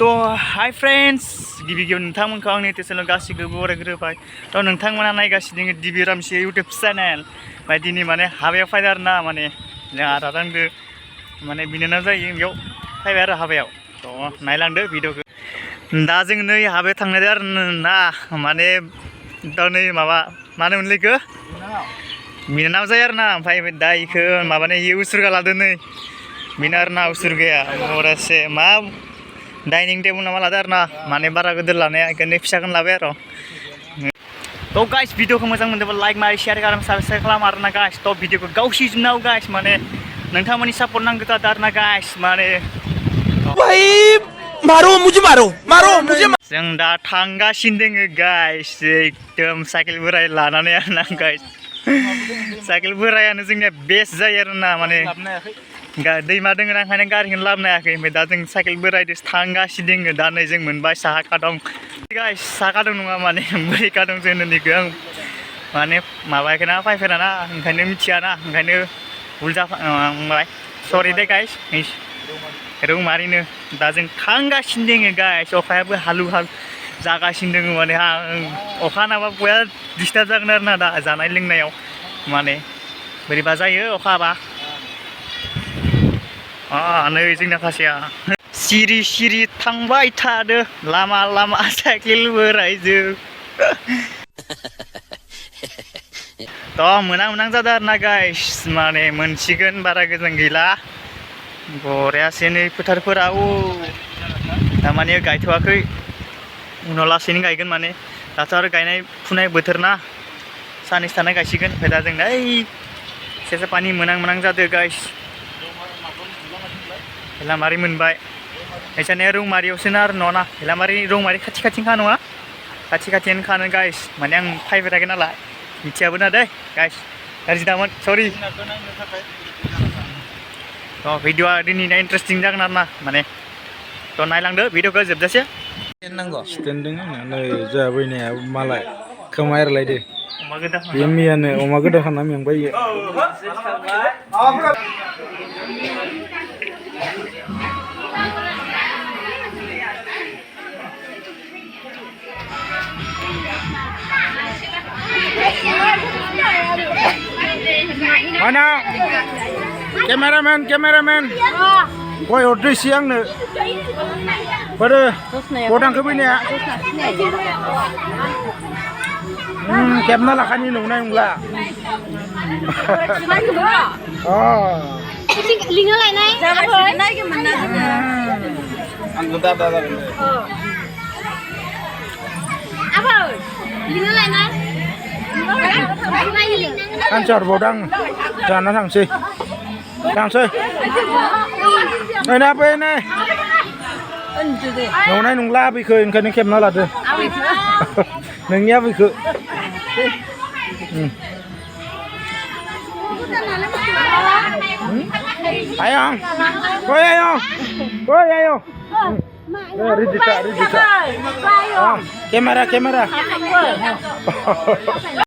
तो hi friends गिबि नोंथांमोनखौ आंनि टेसनआव गासिखौबो बरायग्रोबाय तो नोंथांमोना नायगासिनो दङ DB रामचियारी यूट्यूब चैनल ओमफ्राय दिनै माने हाबायाव फैदों आरोना माने जोंहा दादांदो माने बिनानाव जायो बेयाव फैबाय आरो हाबायाव तो नायलांदो भिडिअखौ दा जों नै हाबायाव थांनायदो आरो ना माने दा नै माबा मा होनोमोनलै इखो बिनानाव जायो आरोना ओमफ्राय दा इखो माबाने उसुरगा लादो नै बिना आरोना उसुरगाया बरासे मा डाइनिं टेबल नामा लादो आरोना माने बारा गिदिर लानाया इखायनो फिसाखौनो लाबाय आरो तो गाइस भिडिअखौ मोजां मोनदोंबा लाइक मारि शेयार खालाम साबस्क्राइब खालाम आरोना गाइस तो भिडिअखौ गावसिजोबनांगौ गाइस माने नोंथांमोननि सापर्ट नांगौ जादों आरोना गाइस माने भाई मारो मुझे जों दा थांगासिनो दोङो गाइस एकदम साइकेल बोराय लानानै आरोना गाइस साइकेल बोरायानो जोंनिया बेस्ट जायो आरोना माने दैमा दोङो ना ओंखायनो गारिखौनो लाबोनो हायाखै ओमफ्राय दा जों साइकेल बोरायदो थांगासिनो दोङो दा नै जों मोनबाय साहा दं गाइस साहा दं नङा माने बोरैका दं जों नैखौ आं माने माबायाखैना फायफेराना ओंखायनो मिथियाना ओंखायनो भुल जाबाय सरि दे गाइस रौमारिनो दा जों थांगासिनो दोङो गाइस अखायाबो हालु हालु जागासिनो दोङो माने अखा हानाबा बया डिस्टार्ब जागोन आरोना दा जानाय लोंनायाव माने बोरैबा जायो अखा हाबा नै जोंना खासेया सिरि सिरि थांबाय थादो लामा लामा साइकेल बोरायजों तो मोनां जादों आरोना गाइस माने मोनसिगोन बारा गोजान गैला बरियासे नै फोथारफोराव दामाने गायथ'वाखै उनाव लासैनो गायगोन माने दाथ' आरो गायनाय फुनाय बोथोर ना साननैसो थाना गायसिगोन ओमफ्राय दा जों ओइ सेसा पानि मोनां जादों गाइस हेलामारि मोनबाय एसाने रौमारियावसो ना आरो न'ना हेलामारि रौमारि खाथिखा नङा खाथियानो खानो गाइस माने आं फायफेराखै नालाय मिथियाबो ना दे गाइस गाज्रि दामोन सरि तो भिडिअआ दिनैना इन्टारेस्टिं जागोन आरोना माने तो नायलांदो भिडिअखौ जोबजासे स्टेन्डिं नै जोंहा बैनाया मालाय खोमा एरलायदो बे मैयानो अमा गोदा खाना मेंबाय mana cameraman गय हरदो एसे आंनो बोरो गदांखौ बैनाया खेबना लाखानि नंनाय नंला लिंनो लायनाय नायगोमोन ना जोङो आंबो दादा जागोन आबौ लिंनो लायनाय सानसे हरबावदों जाना थांसै नायना फै नै नंनाय नंला बैखौ ओंखायनो खेबना लादो नोंनिया बैखौ ayong ready kamera